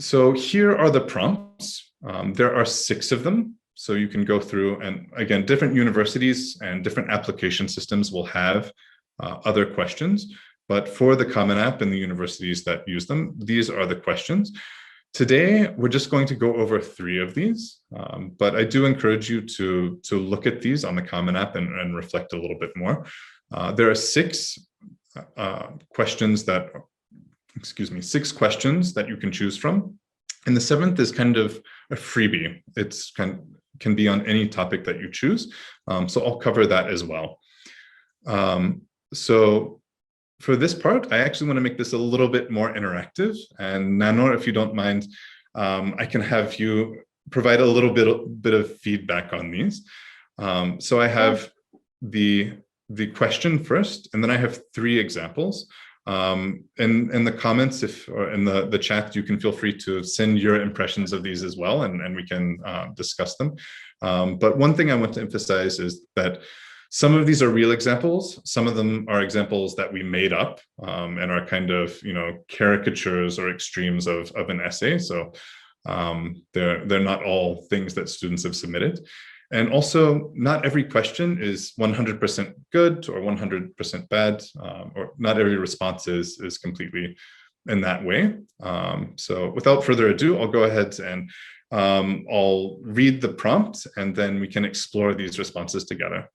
So here are the prompts. There are 6 of them. So you can go through, and again, different universities and different application systems will have other questions. But for the Common App and the universities that use them, these are the questions. Today, we're just going to go over 3 of these, but I do encourage you to look at these on the Common App and reflect a little bit more. There are 6 questions that, 6 questions that you can choose from. And the 7th is kind of a freebie. It's can be on any topic that you choose. So I'll cover that as well. So for this part, I actually want to make this a little bit more interactive. And Nanor, if you don't mind, I can have you provide a little bit of feedback on these. So I have the question first, and then I have 3 examples. In the comments, or in the chat, you can feel free to send your impressions of these as well, and we can discuss them. But one thing I want to emphasize is that some of these are real examples. Some of them are examples that we made up and are kind of, caricatures or extremes of an essay. So they're not all things that students have submitted. And also, not every question is 100% good or 100% bad, or not every response is completely in that way. So without further ado, I'll go ahead and I'll read the prompt, and then we can explore these responses together.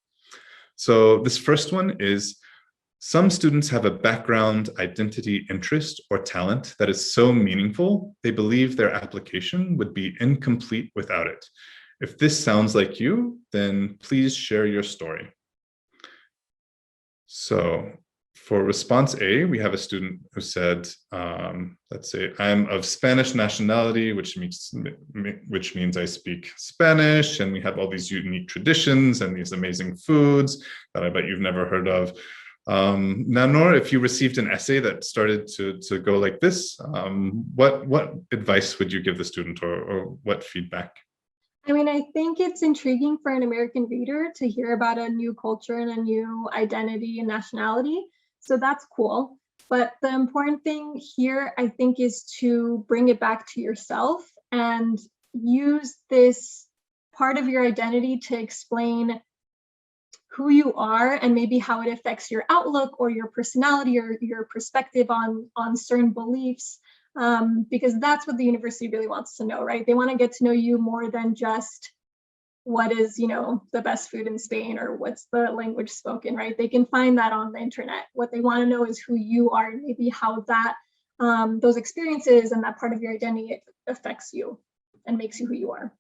So this first one is, some students have a background, identity, interest, or talent that is so meaningful, they believe their application would be incomplete without it. If this sounds like you, then please share your story. So for response A, we have a student who said, let's say, I'm of Spanish nationality, which means I speak Spanish, and we have all these unique traditions and these amazing foods that I bet you've never heard of. Nanor, if you received an essay that started to go like this, what advice would you give the student, or what feedback? I mean, I think it's intriguing for an American reader to hear about a new culture and a new identity and nationality. So that's cool. But the important thing here, I think, is to bring it back to yourself and use this part of your identity to explain who you are and maybe how it affects your outlook or your personality or your perspective on certain beliefs. Because that's what the university really wants to know, right? They want to get to know you more than just what is, the best food in Spain or what's the language spoken, right? They can find that on the internet. What they want to know is who you are and maybe how that, those experiences and that part of your identity affects you and makes you who you are.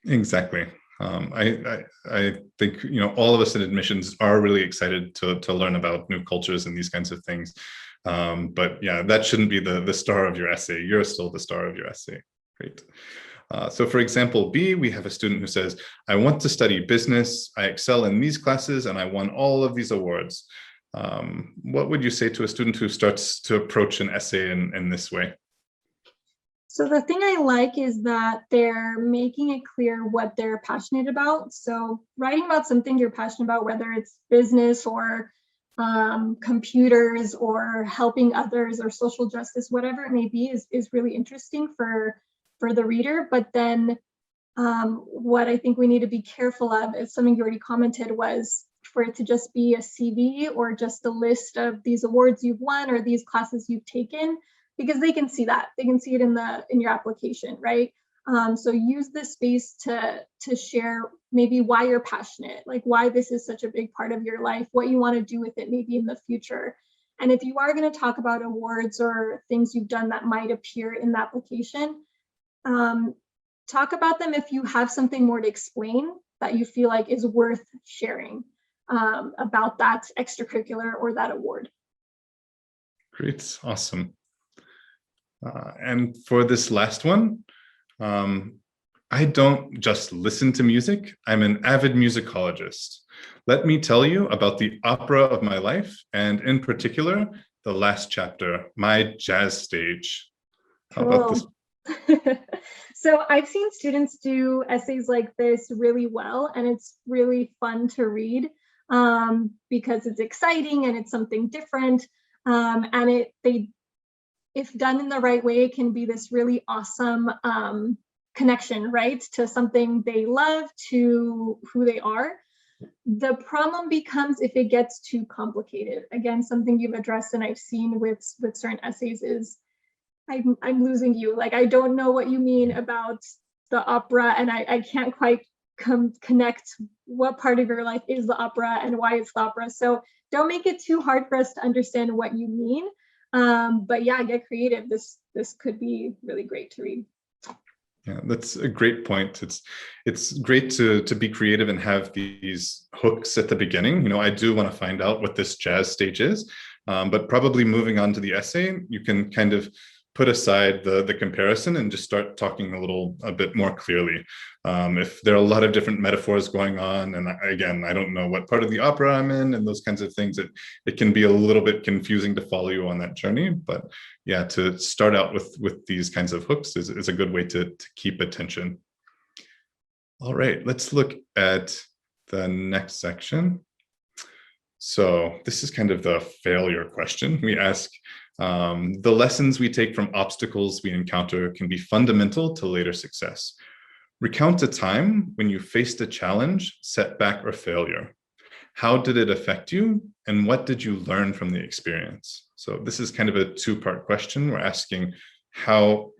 Exactly. I think, all of us in admissions are really excited to learn about new cultures and these kinds of things. But yeah, that shouldn't be the star of your essay. You're still the star of your essay. Great. So for example B, we have a student who says, I want to study business, I excel in these classes, and I won all of these awards. What would you say to a student who starts to approach an essay in this way? So the thing I like is that they're making it clear what they're passionate about. So writing about something you're passionate about, whether it's business or computers or helping others or social justice, whatever it may be, is really interesting for the reader. But then what I think we need to be careful of, is something you already commented, was for it to just be a CV or just a list of these awards you've won or these classes you've taken, because they can see that. They can see it in your application, right? So use this space to share maybe why you're passionate, like why this is such a big part of your life, what you want to do with it maybe in the future. And if you are going to talk about awards or things you've done that might appear in the application, talk about them if you have something more to explain that you feel like is worth sharing about that extracurricular or that award. Great, awesome. And for this last one, I don't just listen to music, I'm an avid musicologist. Let me tell you about the opera of my life, and in particular, the last chapter, my jazz stage. How about this? So I've seen students do essays like this really well, and it's really fun to read because it's exciting and it's something different. And they if done in the right way, can be this really awesome connection, right? To something they love, to who they are. The problem becomes if it gets too complicated. Again, something you've addressed and I've seen with certain essays is I'm losing you. Like, I don't know what you mean about the opera, and I can't quite connect what part of your life is the opera and why it's the opera. So don't make it too hard for us to understand what you mean. But yeah, get creative. This could be really great to read. Yeah, that's a great point. It's great to be creative and have these hooks at the beginning. You know, I do want to find out what this jazz stage is, but probably moving on to the essay, you can kind of put aside the comparison and just start talking a bit more clearly. If there are a lot of different metaphors going on, and again, I don't know what part of the opera I'm in and those kinds of things, it can be a little bit confusing to follow you on that journey. But yeah, to start out with these kinds of hooks is a good way to keep attention. All right, let's look at the next section. So this is kind of the failure question. We ask, the lessons we take from obstacles we encounter can be fundamental to later success. Recount a time when you faced a challenge, setback, or failure. How did it affect you? And what did you learn from the experience? So this is kind of a two-part question. We're asking how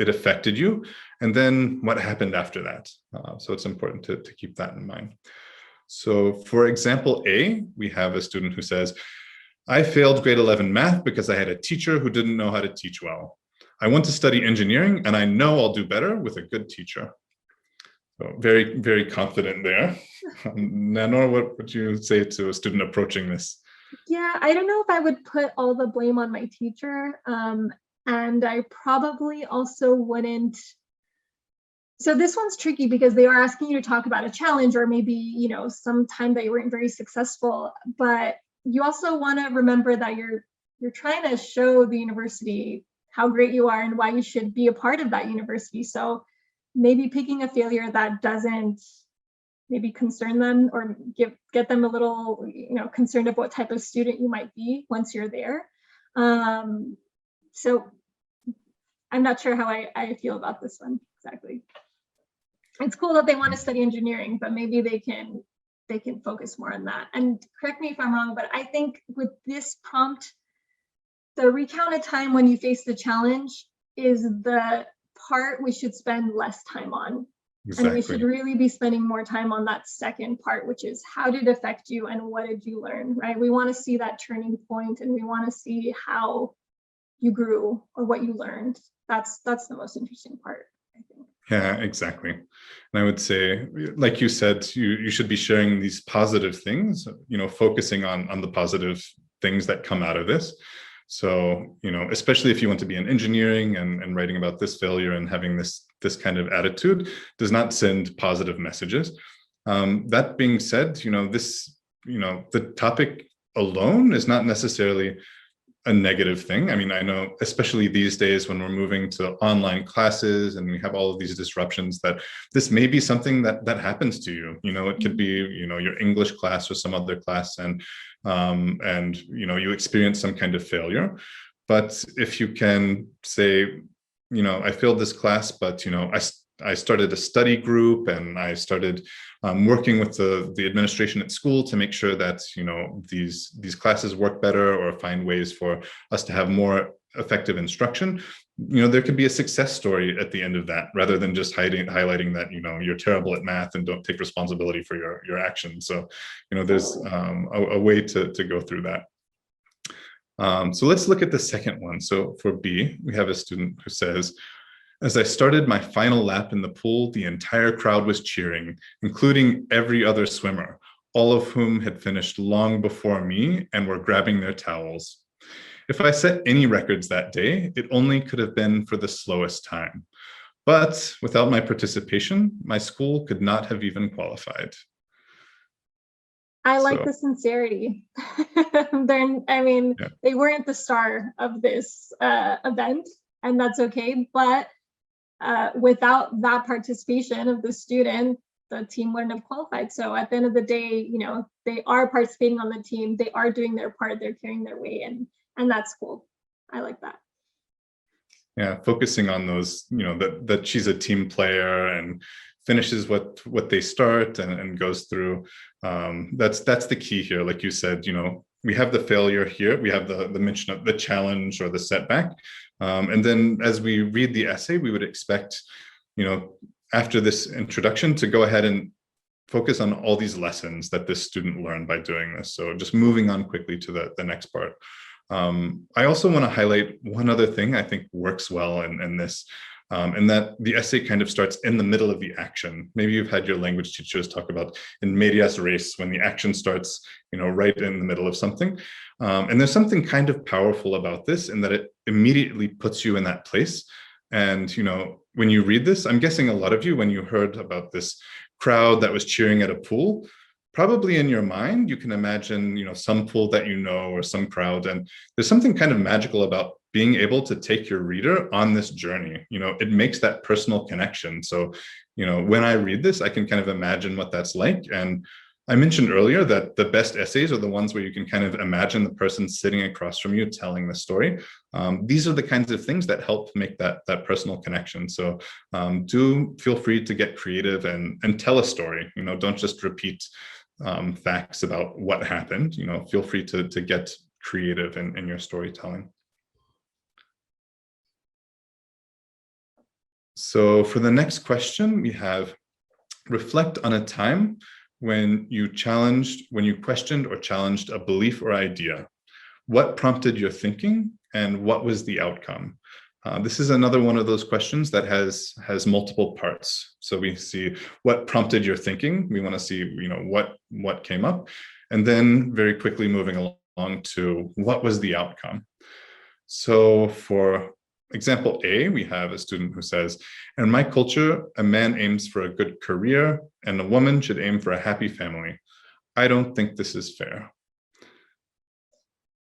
it affected you, and then what happened after that. So it's important to keep that in mind. So for example A, we have a student who says, I failed grade 11 math because I had a teacher who didn't know how to teach well. I want to study engineering and I know I'll do better with a good teacher. So very, very confident there. Nanor, what would you say to a student approaching this? Yeah, I don't know if I would put all the blame on my teacher. And I probably also wouldn't. So this one's tricky because they are asking you to talk about a challenge or maybe, you know, some time that you weren't very successful, but you also want to remember that you're trying to show the university how great you are and why you should be a part of that university. So maybe picking a failure that doesn't maybe concern them or get them a little, you know, concerned of what type of student you might be once you're there. So I'm not sure how I feel about this one exactly. It's cool that they want to study engineering, but maybe they can focus more on that. And correct me if I'm wrong, but I think with this prompt, the recount a time when you face the challenge is the part we should spend less time on. Exactly. And we should really be spending more time on that second part, which is how did it affect you and what did you learn, right? We want to see that turning point and we want to see how you grew or what you learned. That's the most interesting part, I think. Yeah, exactly. And I would say, like you said, you should be sharing these positive things, you know, focusing on the positive things that come out of this. So, you know, especially if you want to be in engineering and writing about this failure and having this kind of attitude does not send positive messages. That being said, you know, the topic alone is not necessarily a negative thing. I mean, I know, especially these days when we're moving to online classes and we have all of these disruptions, that this may be something that happens to you. You know, it could be, you know, your English class or some other class, and you know, you experience some kind of failure. But if you can say, you know, I failed this class, but, you know, I started a study group and I started working with the administration at school to make sure that, you know, these classes work better or find ways for us to have more effective instruction. You know, there could be a success story at the end of that, rather than just highlighting that, you know, you're terrible at math and don't take responsibility for your actions. So, you know, there's a way to go through that. So let's look at the second one. So for B, we have a student who says, as I started my final lap in the pool, the entire crowd was cheering, including every other swimmer, all of whom had finished long before me and were grabbing their towels. If I set any records that day, it only could have been for the slowest time. But without my participation, my school could not have even qualified. I like the sincerity. They weren't the star of this event, and that's okay. But without that participation of the student, the team wouldn't have qualified. So at the end of the day, you know, they are participating on the team. They are doing their part. They're carrying their weight, and that's cool. I like that. Yeah, focusing on those, that she's a team player and finishes what they start and goes through. That's the key here. Like you said, we have the failure here. We have the mention of the challenge or the setback. And then as we read the essay, we would expect, after this introduction, to go ahead and focus on all these lessons that this student learned by doing this. So just moving on quickly to the next part. I also want to highlight one other thing I think works well in this, and that the essay kind of starts in the middle of the action. Maybe you've had your language teachers talk about in medias res, when the action starts, right in the middle of something. And there's something kind of powerful about this in that it immediately puts you in that place. And, when you read this, I'm guessing a lot of you, when you heard about this crowd that was cheering at a pool, probably in your mind, you can imagine, some pool that or some crowd. And there's something kind of magical about being able to take your reader on this journey. It makes that personal connection. So, when I read this, I can kind of imagine what that's like. And I mentioned earlier that the best essays are the ones where you can kind of imagine the person sitting across from you telling the story. These are the kinds of things that help make that personal connection. So do feel free to get creative and tell a story. Don't just repeat facts about what happened. Feel free to get creative in your storytelling. So for the next question, we have: reflect on a time when you questioned or challenged a belief or idea. What prompted your thinking and what was the outcome? This is another one of those questions that has multiple parts. So we see what prompted your thinking. We want to see, what came up, and then very quickly moving along to what was the outcome. So for example A, we have a student who says, in my culture, a man aims for a good career and a woman should aim for a happy family. I don't think this is fair.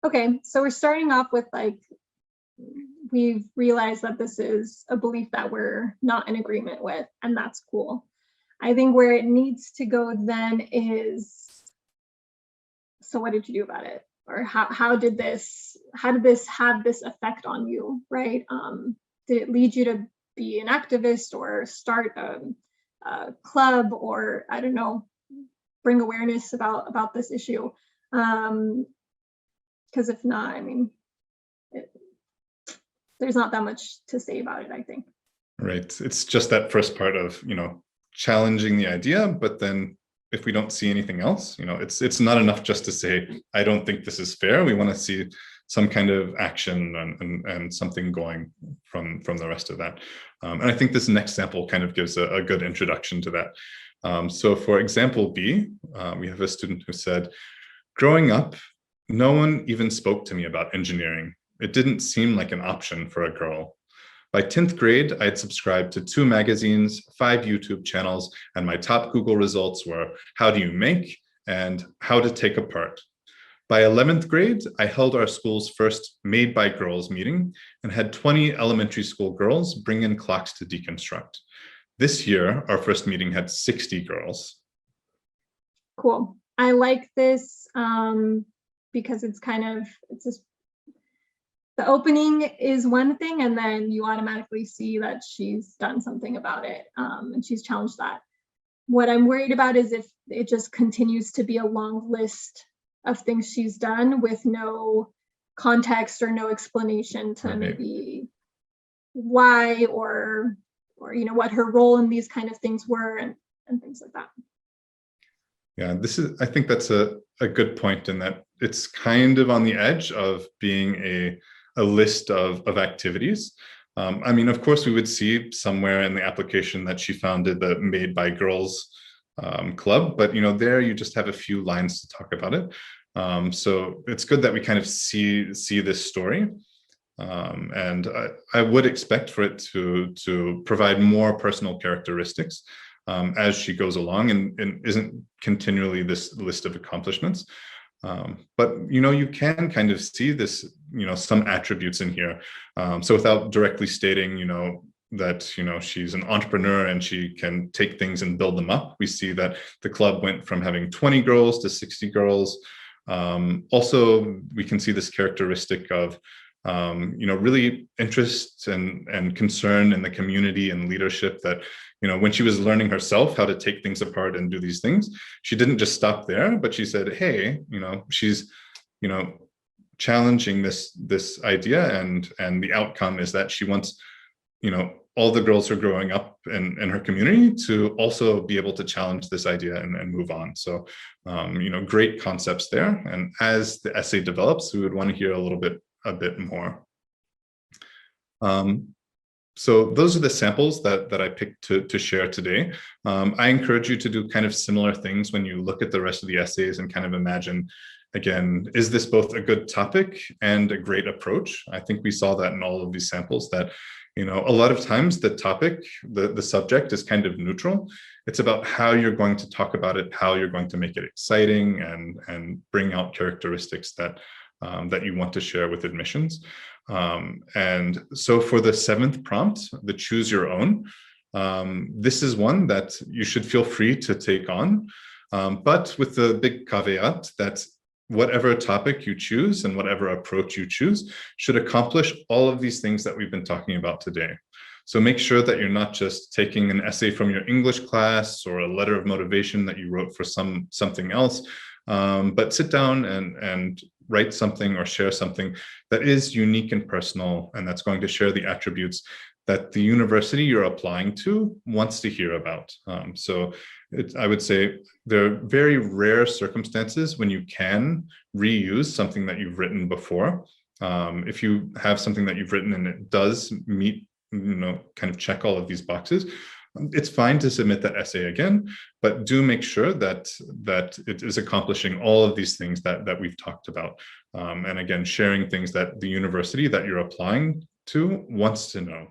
Okay, so we're starting off with we've realized that this is a belief that we're not in agreement with, and that's cool. I think where it needs to go then is, so what did you do about it? Or how did this have this effect on you, right? Did it lead you to be an activist or start a club, or I don't know, bring awareness about this issue? Because if not, there's not that much to say about it, I think. Right. It's just that first part of, challenging the idea, but then if we don't see anything else, it's not enough just to say, I don't think this is fair. We want to see some kind of action and something going from the rest of that. And I think this next sample kind of gives a good introduction to that. So for example B, we have a student who said, growing up, no one even spoke to me about engineering. It didn't seem like an option for a girl. By 10th grade, I'd subscribed to 2 magazines, 5 YouTube channels, and my top Google results were how do you make and how to take apart. By 11th grade, I held our school's first Made by Girls meeting and had 20 elementary school girls bring in clocks to deconstruct. This year, our first meeting had 60 girls. Cool. I like this because it's just, the opening is one thing, and then you automatically see that she's done something about it, and she's challenged that. What I'm worried about is if it just continues to be a long list of things she's done with no context or no explanation to maybe why or what her role in these kind of things were and things like that. Yeah, I think that's a good point in that it's kind of on the edge of being a list of activities. Of course, we would see somewhere in the application that she founded the Made by Girls club, but there you just have a few lines to talk about it. So it's good that we kind of see this story. And I would expect for it to provide more personal characteristics as she goes along and isn't continually this list of accomplishments. But you can kind of see this, some attributes in here. So without directly stating, that she's an entrepreneur and she can take things and build them up, we see that the club went from having 20 girls to 60 girls. Also, we can see this characteristic of really interest and concern in the community and leadership that, when she was learning herself how to take things apart and do these things, she didn't just stop there, but she said, hey, she's, challenging this idea, and the outcome is that she wants, all the girls who are growing up in her community to also be able to challenge this idea and move on. So, great concepts there. And as the essay develops, we would want to hear a bit more. So those are the samples that I picked to share today. I encourage you to do kind of similar things when you look at the rest of the essays and kind of imagine, again, is this both a good topic and a great approach? I think we saw that in all of these samples, that a lot of times the topic, the subject is kind of neutral. It's about how you're going to talk about it, how you're going to make it exciting and bring out characteristics that you want to share with admissions. And so for the 7th prompt, the choose your own, this is one that you should feel free to take on, but with the big caveat that whatever topic you choose and whatever approach you choose should accomplish all of these things that we've been talking about today. So make sure that you're not just taking an essay from your English class or a letter of motivation that you wrote for something else, but sit down and write something or share something that is unique and personal, and that's going to share the attributes that the university you're applying to wants to hear about. So I would say there are very rare circumstances when you can reuse something that you've written before. If you have something that you've written and it does meet, kind of check all of these boxes, it's fine to submit that essay again, but do make sure that it is accomplishing all of these things that we've talked about. And again, sharing things that the university that you're applying to wants to know.